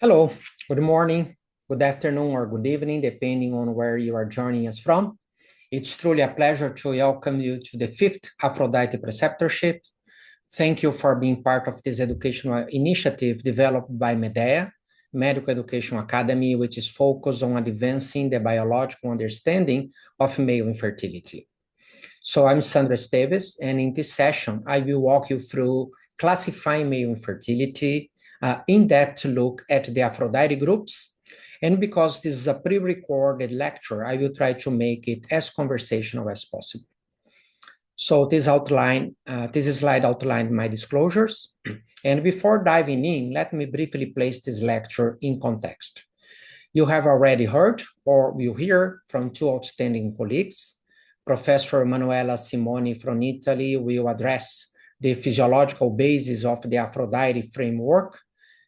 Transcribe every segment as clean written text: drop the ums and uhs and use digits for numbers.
Hello, good morning, good afternoon, or good evening, depending on where you are joining us from. It's truly a pleasure to welcome you to the fifth Aphrodite Preceptorship. Thank you for being part of this educational initiative developed by MEDEA, Medical Education Academy, which is focused on advancing the biological understanding of male infertility. So I'm Sandra Esteves, and in this session, I will walk you through classifying male infertility, in-depth look at the Aphrodite groups. And because this is a pre-recorded lecture, I will try to make it as conversational as possible. So this slide outlined my disclosures. And before diving in, let me briefly place this lecture in context. You have already heard or will hear from two outstanding colleagues. Professor Manuela Simoni from Italy will address the physiological basis of the Aphrodite framework,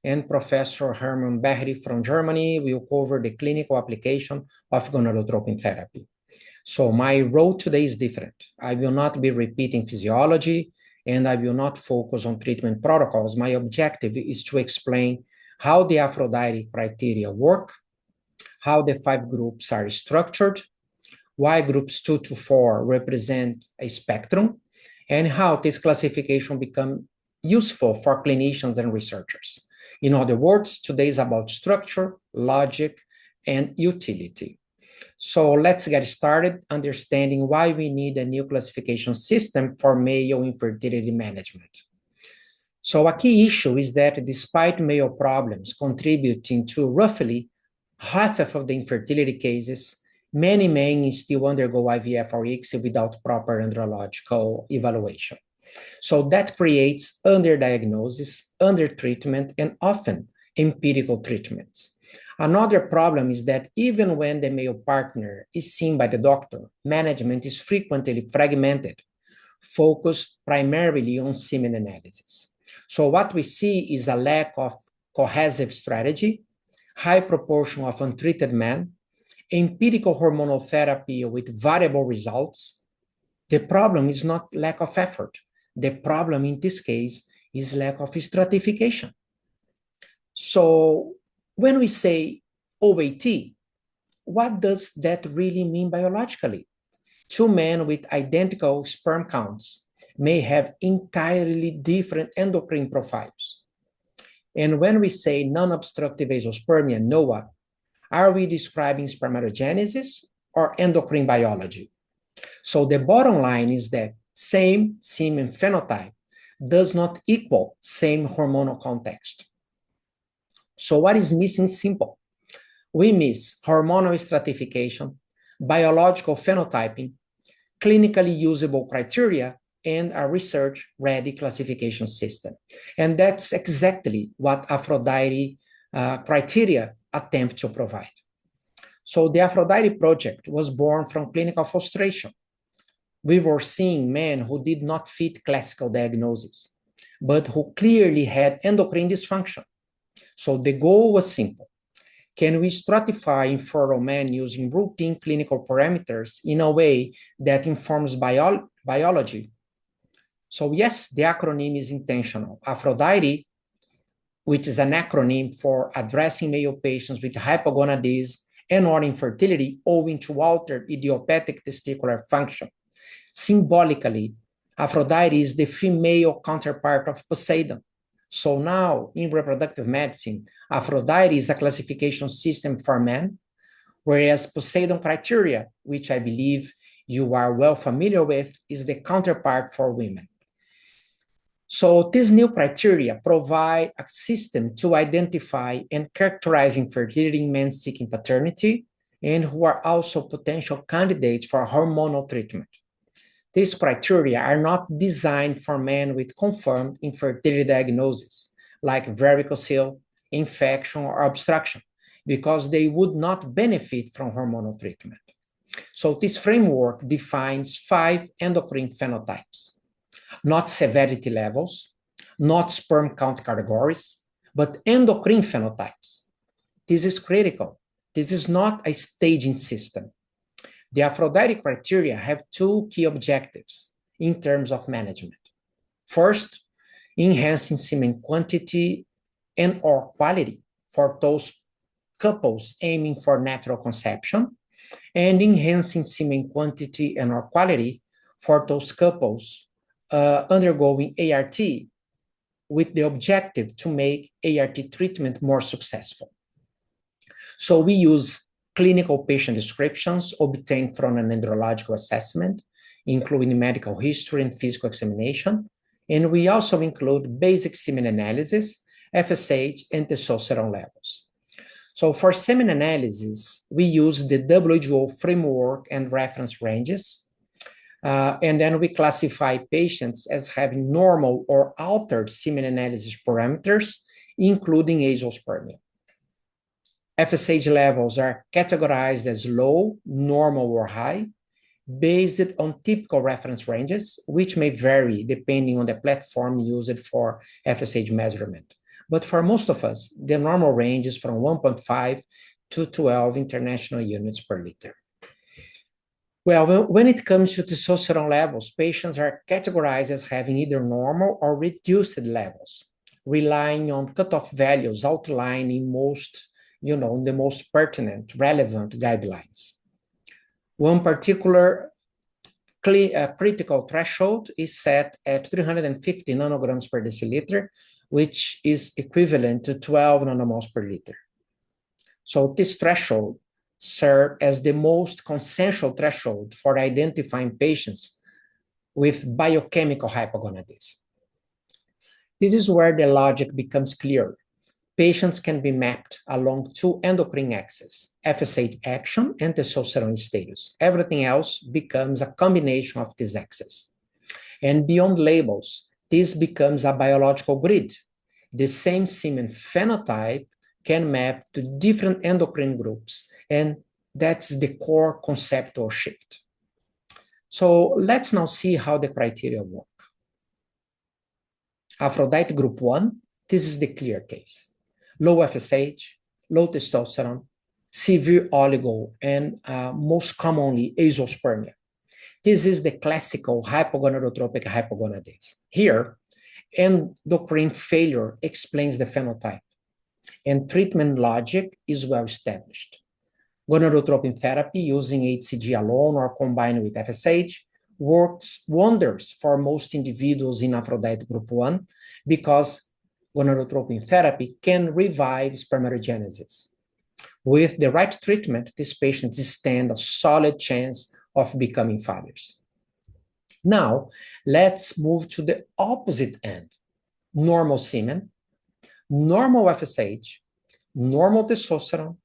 and Professor Hermann Behri from Germany will cover the clinical application of gonadotropin therapy. So my role today is different. I will not be repeating physiology, and I will not focus on treatment protocols. My objective is to explain how the Aphrodite criteria work, how the 5 groups are structured, why groups 2 to 4 represent a spectrum, and how this classification become useful for clinicians and researchers. In other words, today is about structure, logic, and utility. So let's get started understanding why we need a new classification system for male infertility management. So a key issue is that despite male problems contributing to roughly half of the infertility cases, many men still undergo IVF or ICSI without proper andrological evaluation. So that creates underdiagnosis, undertreatment, and often empirical treatments. Another problem is that even when the male partner is seen by the doctor, management is frequently fragmented, focused primarily on semen analysis. So what we see is a lack of cohesive strategy, high proportion of untreated men, empirical hormonal therapy with variable results. The problem is not lack of effort. The problem in this case is lack of stratification. So when we say OAT, what does that really mean biologically? Two men with identical sperm counts may have entirely different endocrine profiles. And when we say non-obstructive azoospermia, NOAA, are we describing spermatogenesis or endocrine biology? So the bottom line is that same semen phenotype does not equal same hormonal context. So what is missing is simple. We miss hormonal stratification, biological phenotyping, clinically usable criteria, and a research-ready classification system. And that's exactly what Aphrodite criteria attempt to provide. So the Aphrodite project was born from clinical frustration. We were seeing men who did not fit classical diagnosis, but who clearly had endocrine dysfunction. So the goal was simple. Can we stratify infertile men using routine clinical parameters in a way that informs biology? So yes, the acronym is intentional. Aphrodite, which is an acronym for addressing male patients with hypogonadism and or infertility owing to altered idiopathic testicular function. Symbolically, Aphrodite is the female counterpart of Poseidon. So now, in reproductive medicine, Aphrodite is a classification system for men, whereas Poseidon criteria, which I believe you are well familiar with, is the counterpart for women. So these new criteria provide a system to identify and characterize infertility in men seeking paternity and who are also potential candidates for hormonal treatment. These criteria are not designed for men with confirmed infertility diagnosis, like varicocele, infection, or obstruction, because they would not benefit from hormonal treatment. So this framework defines 5 endocrine phenotypes, not severity levels, not sperm count categories, but endocrine phenotypes. This is critical. This is not a staging system. The Aphrodite criteria have 2 key objectives in terms of management. First, enhancing semen quantity and or quality. for those couples aiming for natural conception, and enhancing semen quantity and or quality for those couples undergoing ART with the objective to make ART treatment more successful. So we use clinical patient descriptions obtained from an andrological assessment, including medical history and physical examination. And we also include basic semen analysis, FSH, and testosterone levels. So for semen analysis, we use the WHO framework and reference ranges. And then we classify patients as having normal or altered semen analysis parameters, including azoospermia. FSH levels are categorized as low, normal, or high, based on typical reference ranges, which may vary depending on the platform used for FSH measurement. But for most of us, the normal range is from 1.5 to 12 international units per liter. Well, when it comes to testosterone levels, patients are categorized as having either normal or reduced levels, relying on cutoff values outlined in the most pertinent, relevant guidelines. One particular critical threshold is set at 350 nanograms per deciliter, which is equivalent to 12 nanomoles per liter. So this threshold serves as the most consensual threshold for identifying patients with biochemical hypogonadism. This is where the logic becomes clear. Patients can be mapped along two endocrine axes, FSH action and testosterone status. Everything else becomes a combination of these axes. And beyond labels, this becomes a biological grid. The same semen phenotype can map to different endocrine groups, and that's the core conceptual shift. So let's now see how the criteria work. APHRODITE group 1, this is the clear case. Low FSH, low testosterone, severe oligo, and most commonly azoospermia. This is the classical hypogonadotropic hypogonadism. Here, endocrine failure explains the phenotype, and treatment logic is well established. Gonadotropin therapy using HCG alone or combined with FSH works wonders for most individuals in APHRODITE group 1 because gonadotropin therapy can revive spermatogenesis. With the right treatment, these patients stand a solid chance of becoming fathers. Now, let's move to the opposite end. Normal semen, normal FSH, normal testosterone,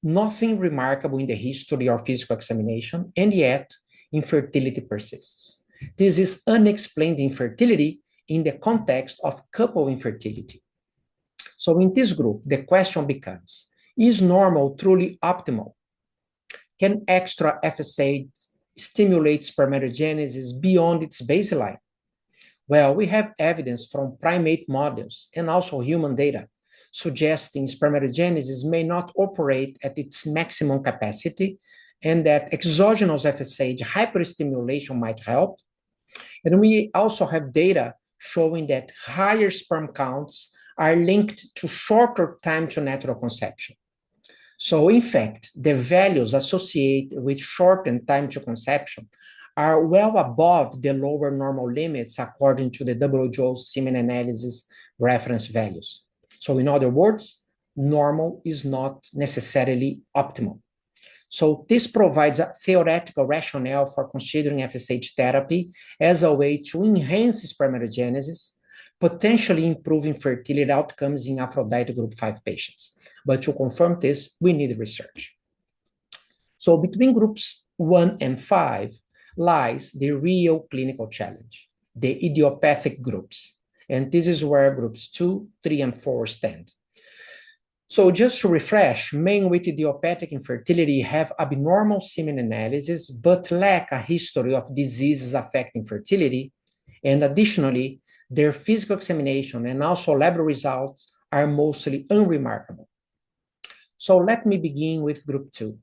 nothing remarkable in the history or physical examination, and yet infertility persists. This is unexplained infertility in the context of couple infertility. So in this group, the question becomes, is normal truly optimal? Can extra FSH stimulate spermatogenesis beyond its baseline? Well, we have evidence from primate models and also human data suggesting spermatogenesis may not operate at its maximum capacity and that exogenous FSH hyperstimulation might help. And we also have data showing that higher sperm counts are linked to shorter time to natural conception. So in fact, the values associated with shortened time to conception are well above the lower normal limits according to the WHO semen analysis reference values. So in other words, normal is not necessarily optimal. So this provides a theoretical rationale for considering FSH therapy as a way to enhance spermatogenesis, potentially improving fertility outcomes in APHRODITE group 5 patients. But to confirm this, we need research. So between groups 1 and 5 lies the real clinical challenge, the idiopathic groups. And this is where groups 2, 3, and 4 stand. So just to refresh, men with idiopathic infertility have abnormal semen analysis, but lack a history of diseases affecting fertility. And additionally, their physical examination and also lab results are mostly unremarkable. So let me begin with group 2,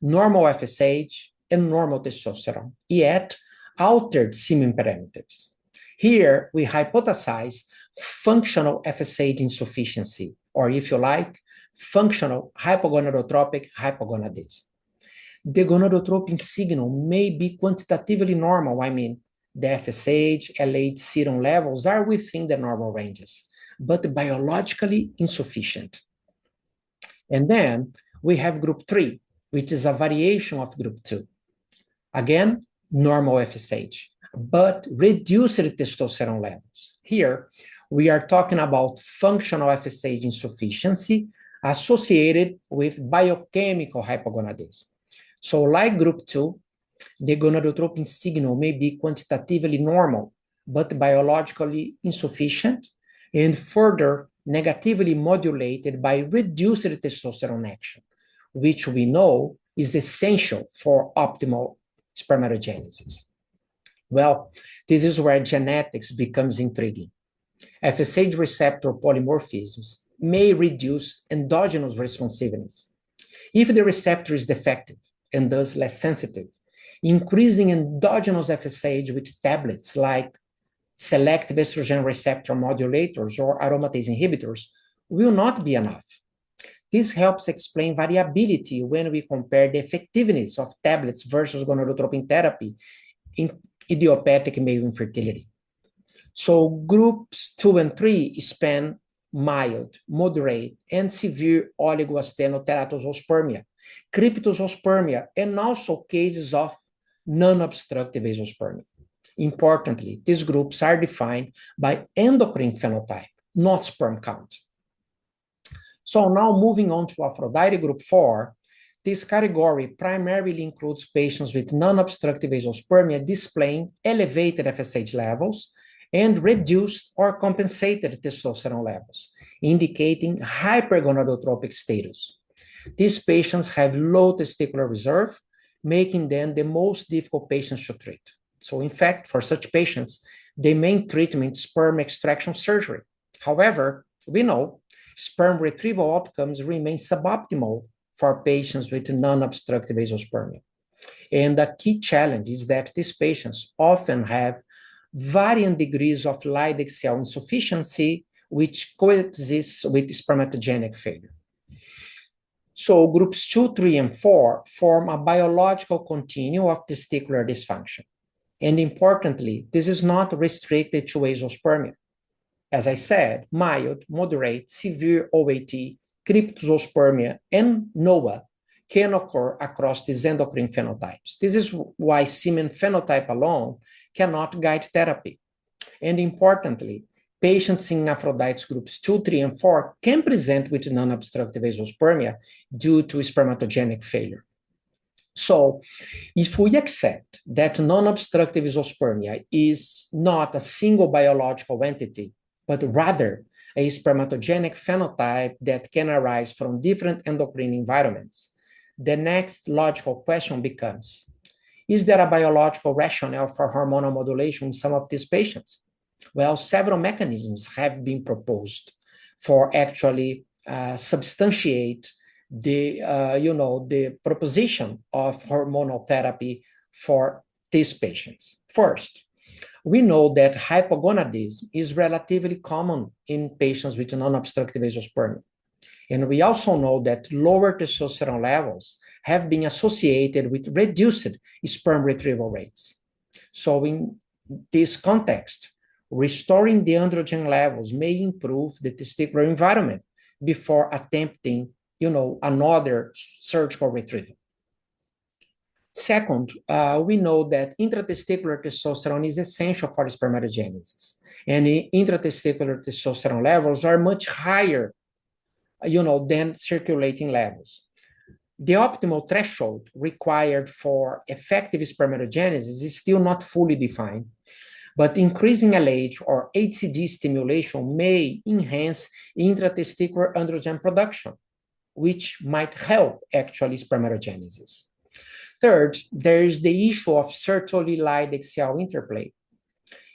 normal FSH and normal testosterone, yet altered semen parameters. Here, we hypothesize functional FSH insufficiency, or if you like, functional hypogonadotropic hypogonadism. The gonadotropin signal may be quantitatively normal. I mean, the FSH, LH serum levels are within the normal ranges, but biologically insufficient. And then we have group 3, which is a variation of group 2. Again, normal FSH, but reduced testosterone levels. Here, we are talking about functional FSH insufficiency associated with biochemical hypogonadism. So like group 2, the gonadotropin signal may be quantitatively normal, but biologically insufficient, and further negatively modulated by reduced testosterone action, which we know is essential for optimal spermatogenesis. Well, this is where genetics becomes intriguing. FSH receptor polymorphisms may reduce endogenous responsiveness. If the receptor is defective and thus less sensitive, increasing endogenous FSH with tablets like selective estrogen receptor modulators or aromatase inhibitors will not be enough. This helps explain variability when we compare the effectiveness of tablets versus gonadotropin therapy in idiopathic male infertility. So groups 2 and 3 span mild, moderate, and severe oligoastenoteratosospermia, cryptosospermia, and also cases of non-obstructive azoospermia. Importantly, these groups are defined by endocrine phenotype, not sperm count. So now moving on to APHRODITE group 4, this category primarily includes patients with non-obstructive azoospermia displaying elevated FSH levels and reduced or compensated testosterone levels, indicating hypergonadotropic status. These patients have low testicular reserve, making them the most difficult patients to treat. So in fact, for such patients, the main treatment is sperm extraction surgery. However, we know sperm retrieval outcomes remain suboptimal for patients with non-obstructive azoospermia. And the key challenge is that these patients often have varying degrees of Leydig cell insufficiency, which coexists with spermatogenic failure. So groups 2, 3, and 4 form a biological continuum of testicular dysfunction. And importantly, this is not restricted to azoospermia. As I said, mild, moderate, severe OAT, cryptosospermia, and NOAA can occur across these endocrine phenotypes. This is why semen phenotype alone cannot guide therapy. And importantly, patients in APHRODITE groups 2, 3, and 4 can present with non-obstructive azoospermia due to spermatogenic failure. So if we accept that non-obstructive azoospermia is not a single biological entity, but rather a spermatogenic phenotype that can arise from different endocrine environments, the next logical question becomes, is there a biological rationale for hormonal modulation in some of these patients? Well, several mechanisms have been proposed for actually substantiate the proposition of hormonal therapy for these patients. First, we know that hypogonadism is relatively common in patients with non-obstructive azoospermia. And we also know that lower testosterone levels have been associated with reduced sperm retrieval rates. So in this context, restoring the androgen levels may improve the testicular environment before attempting, another surgical retrieval. Second, we know that intratesticular testosterone is essential for spermatogenesis, and intratesticular testosterone levels are much higher, than circulating levels. The optimal threshold required for effective spermatogenesis is still not fully defined, but increasing LH or HCG stimulation may enhance intratesticular androgen production, which might help actually spermatogenesis. Third, there is the issue of sertoli-Leydig cell interplay.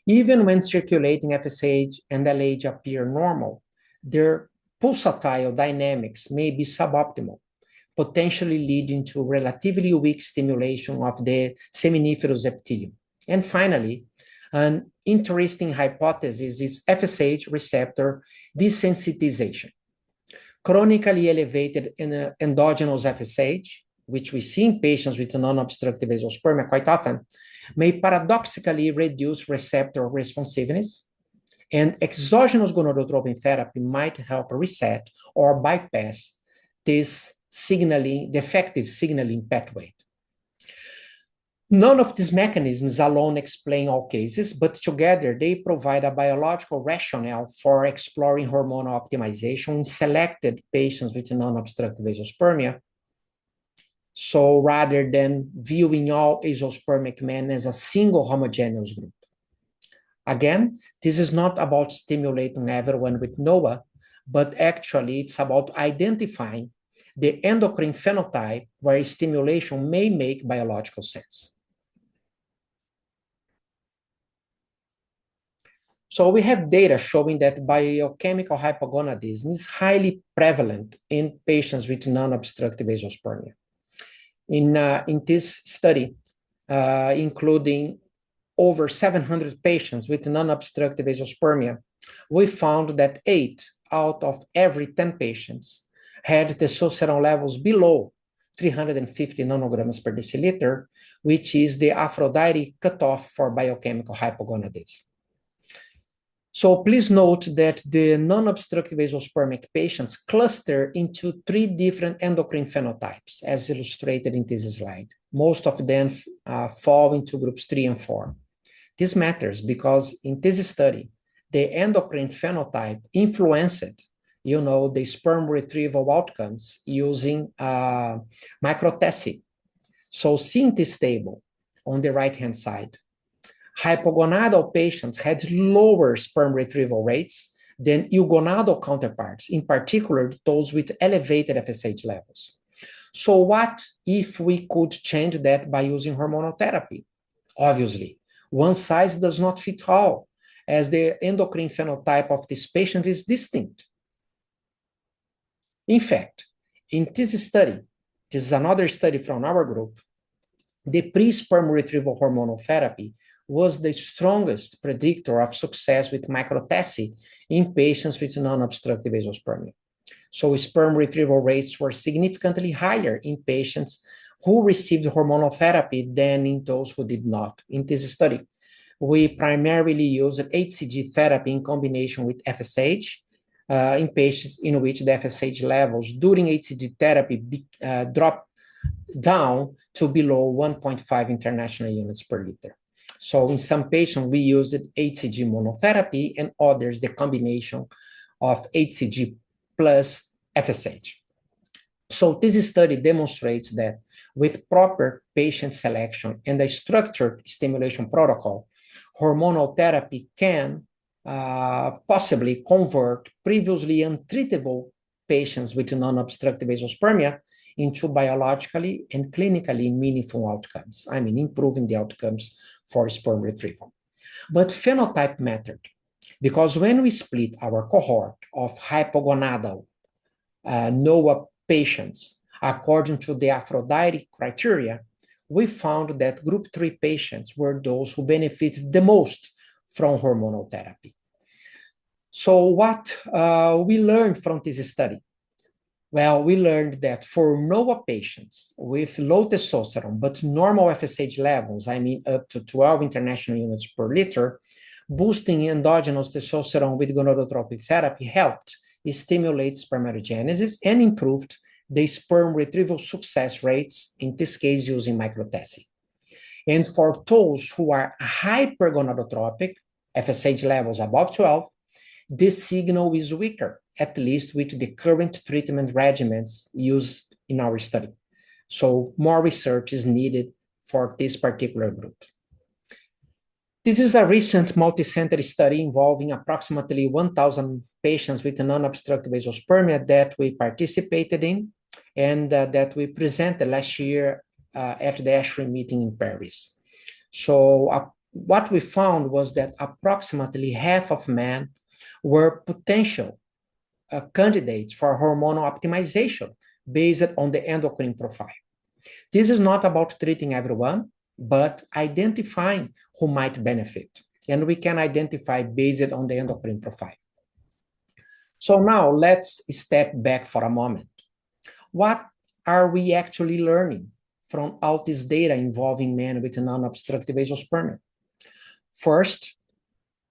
Even when circulating FSH and LH appear normal, their pulsatile dynamics may be suboptimal, potentially leading to relatively weak stimulation of the seminiferous epithelium. And finally, an interesting hypothesis is FSH receptor desensitization. chronically elevated in endogenous FSH, which we see in patients with non-obstructive vasospasmia quite often, may paradoxically reduce receptor responsiveness, and exogenous gonadotropin therapy might help reset or bypass this signaling, the effective signaling pathway. None of these mechanisms alone explain all cases, but together they provide a biological rationale for exploring hormonal optimization in selected patients with non-obstructive vasospasmia. So rather than viewing all azoospermic men as a single homogeneous group. Again, this is not about stimulating everyone with NOA, but actually it's about identifying the endocrine phenotype where stimulation may make biological sense. So we have data showing that biochemical hypogonadism is highly prevalent in patients with non-obstructive vasospasmia. In this study, including over 700 patients with non-obstructive vasospasmia, we found that 8 out of every 10 patients had testosterone levels below 350 nanograms per deciliter, which is the APHRODITE cutoff for biochemical hypogonadism. So please note that the non-obstructive vasospasmic patients cluster into 3 different endocrine phenotypes, as illustrated in this slide. Most of them fall into groups 3 and 4. This matters because in this study, the endocrine phenotype influenced, the sperm retrieval outcomes using microtessy. So seeing this table on the right-hand side, hypogonadal patients had lower sperm retrieval rates than eugonadal counterparts, in particular those with elevated FSH levels. So what if we could change that by using hormonal therapy? Obviously, one size does not fit all, as the endocrine phenotype of this patient is distinct. In fact, in this study, this is another study from our group, the pre-sperm retrieval hormonal therapy was the strongest predictor of success with microtessy in patients with non-obstructive vasospasmia. So sperm retrieval rates were significantly higher in patients who received hormonal therapy than in those who did not. In this study, we primarily used HCG therapy in combination with FSH in patients in which the FSH levels during HCG therapy dropped down to below 1.5 international units per liter. So in some patients, we used HCG monotherapy, and others, the combination of HCG plus FSH. So this study demonstrates that with proper patient selection and a structured stimulation protocol, hormonal therapy can possibly convert previously untreatable patients with non-obstructive vasospasmia into biologically and clinically meaningful outcomes. I mean, improving the outcomes for sperm retrieval. But phenotype mattered, because when we split our cohort of hypogonadal NOA patients according to the APHRODITE criteria, we found that group 3 patients were those who benefited the most from hormonal therapy. So what we learned from this study? Well, we learned that for NOA patients with low testosterone but normal FSH levels, I mean up to 12 international units per liter, boosting endogenous testosterone with gonadotropin therapy helped stimulate spermatogenesis and improved the sperm retrieval success rates, in this case using microtessy. And for those who are hypergonadotropic, FSH levels above 12, this signal is weaker, at least with the current treatment regimens used in our study. So more research is needed for this particular group. This is a recent multi-center study involving approximately 1,000 patients with non-obstructive vasospasmia that we participated in and that we presented last year at the ASHRI meeting in Paris. So what we found was that approximately half of men were potential candidates for hormonal optimization based on the endocrine profile. This is not about treating everyone, but identifying who might benefit. And we can identify based on the endocrine profile. So now let's step back for a moment. What are we actually learning from all this data involving men with non-obstructive azoospermia? First,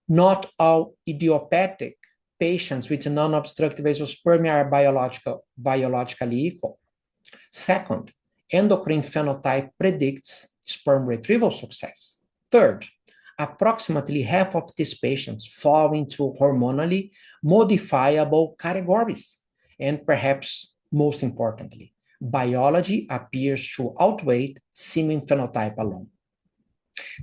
not all idiopathic patients with non-obstructive azoospermia are biologically equal. Second, endocrine phenotype predicts sperm retrieval success. Third, approximately half of these patients fall into hormonally modifiable categories. And perhaps most importantly, biology appears to outweigh semen phenotype alone.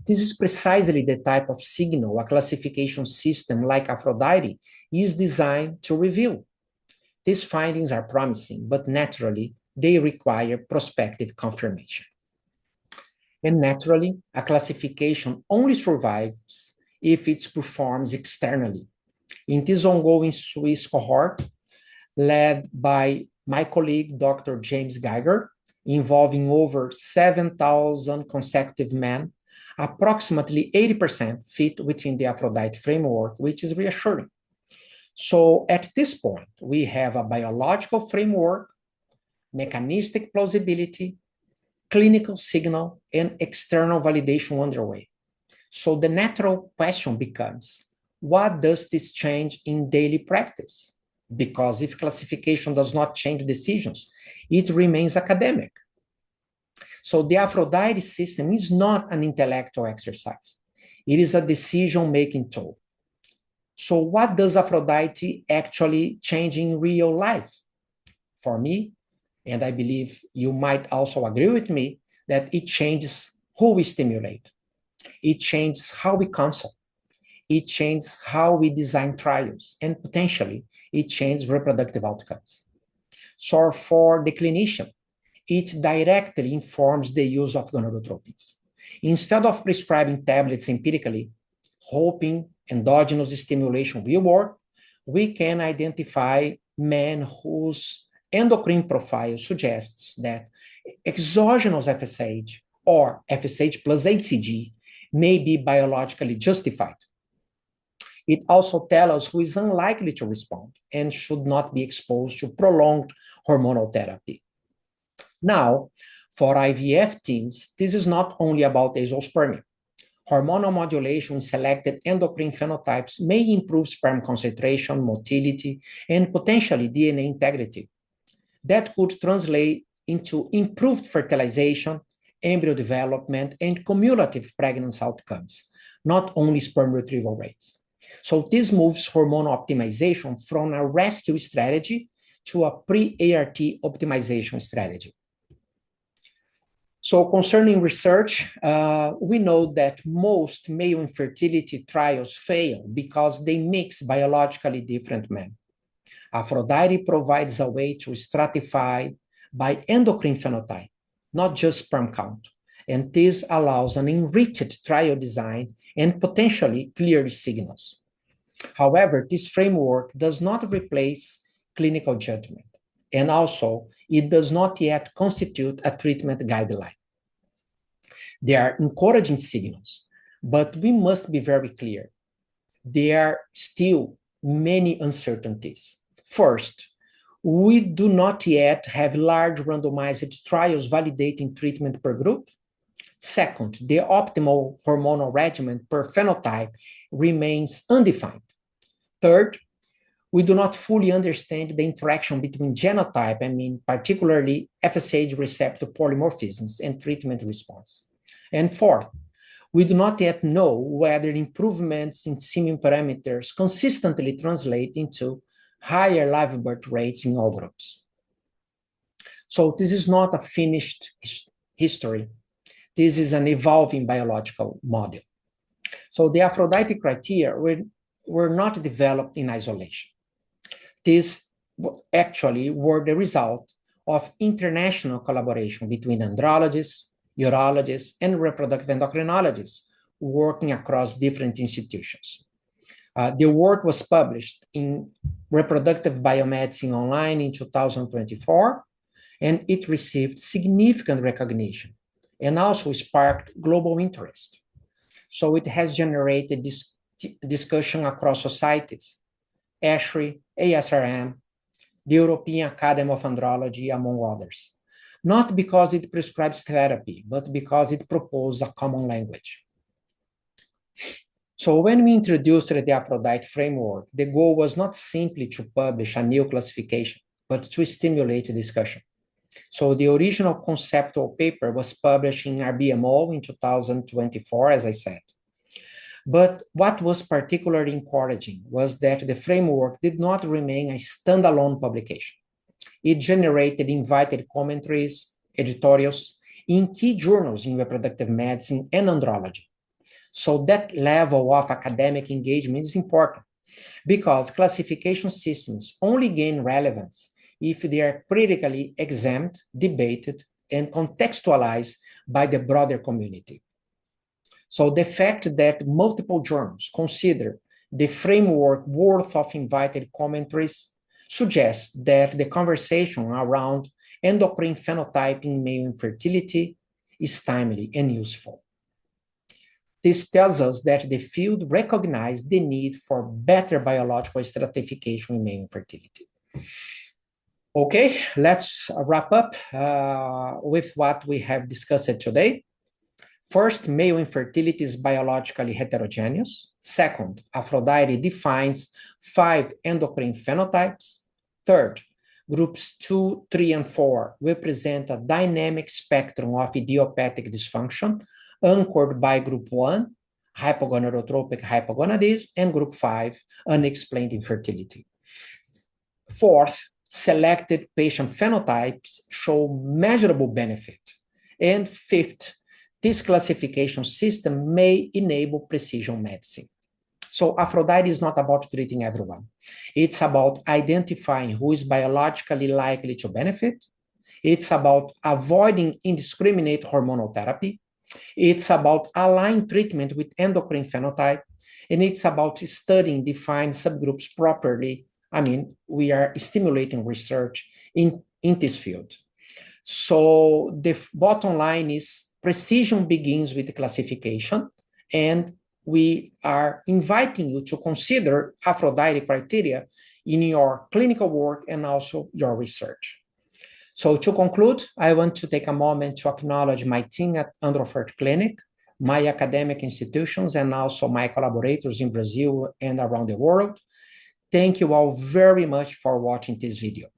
This is precisely the type of signal a classification system like APHRODITE is designed to reveal. These findings are promising, but naturally, they require prospective confirmation. And naturally, a classification only survives if it performs externally. In this ongoing Swiss cohort, led by my colleague, Dr. James Geiger, involving over 7,000 consecutive men, approximately 80% fit within the APHRODITE framework, which is reassuring. So at this point, we have a biological framework, mechanistic plausibility, clinical signal, and external validation underway. So the natural question becomes, what does this change in daily practice? Because if classification does not change decisions, it remains academic. So the APHRODITE system is not an intellectual exercise. It is a decision-making tool. So what does APHRODITE actually change in real life? For me, and I believe you might also agree with me, that it changes who we stimulate. It changes how we counsel. It changes how we design trials, and potentially it changes reproductive outcomes. So for the clinician, it directly informs the use of gonadotropins. Instead of prescribing tablets empirically, hoping endogenous stimulation will work, we can identify men whose endocrine profile suggests that exogenous FSH or FSH plus HCG may be biologically justified. It also tells us who is unlikely to respond and should not be exposed to prolonged hormonal therapy. Now, for IVF teams, this is not only about azoospermia. Hormonal modulation in selected endocrine phenotypes may improve sperm concentration, motility, and potentially DNA integrity. That could translate into improved fertilization, embryo development, and cumulative pregnancy outcomes, not only sperm retrieval rates. So this moves hormonal optimization from a rescue strategy to a pre-ART optimization strategy. So concerning research, we know that most male infertility trials fail because they mix biologically different men. APHRODITE provides a way to stratify by endocrine phenotype, not just sperm count. And this allows an enriched trial design and potentially clear signals. However, this framework does not replace clinical judgment. And also, it does not yet constitute a treatment guideline. There are encouraging signals, but we must be very clear. There are still many uncertainties. First, we do not yet have large randomized trials validating treatment per group. Second, the optimal hormonal regimen per phenotype remains undefined. Third, we do not fully understand the interaction between genotype, particularly FSH receptor polymorphisms, and treatment response. And fourth, we do not yet know whether improvements in semen parameters consistently translate into higher live birth rates in all groups. So this is not a finished history. This is an evolving biological model. So the APHRODITE criteria were not developed in isolation. These actually were the result of international collaboration between andrologists, urologists, and reproductive endocrinologists working across different institutions. The work was published in Reproductive Biomedicine Online in 2024, and it received significant recognition and also sparked global interest. So it has generated discussion across societies. ASHRI, ASRM, the European Academy of Andrology, among others. Not because it prescribes therapy, but because it proposes a common language. So when we introduced the APHRODITE framework, the goal was not simply to publish a new classification, but to stimulate discussion. So the original conceptual paper was published in RBMO in 2024, as I said. But what was particularly encouraging was that the framework did not remain a standalone publication. It generated invited commentaries, editorials in key journals in reproductive medicine and andrology. So that level of academic engagement is important because classification systems only gain relevance if they are critically examined, debated, and contextualized by the broader community. So the fact that multiple journals consider the framework worth of invited commentaries suggests that the conversation around endocrine phenotyping in male infertility is timely and useful. This tells us that the field recognized the need for better biological stratification in male infertility. Okay, let's wrap up with what we have discussed today. First, male infertility is biologically heterogeneous. Second, APHRODITE defines 5 endocrine phenotypes. Third, groups 2, 3, and 4 represent a dynamic spectrum of idiopathic dysfunction anchored by group 1, hypogonadotropic hypogonadism, and group 5, unexplained infertility. Fourth, selected patient phenotypes show measurable benefit. And fifth, this classification system may enable precision medicine. So APHRODITE is not about treating everyone. It's about identifying who is biologically likely to benefit. It's about avoiding indiscriminate hormonal therapy. It's about aligning treatment with endocrine phenotype. And it's about studying defined subgroups properly. I mean, we are stimulating research in this field. So the bottom line is precision begins with the classification, and we are inviting you to consider APHRODITE criteria in your clinical work and also your research. So to conclude, I want to take a moment to acknowledge my team at Androfert Clinic, my academic institutions, and also my collaborators in Brazil and around the world. Thank you all very much for watching this video.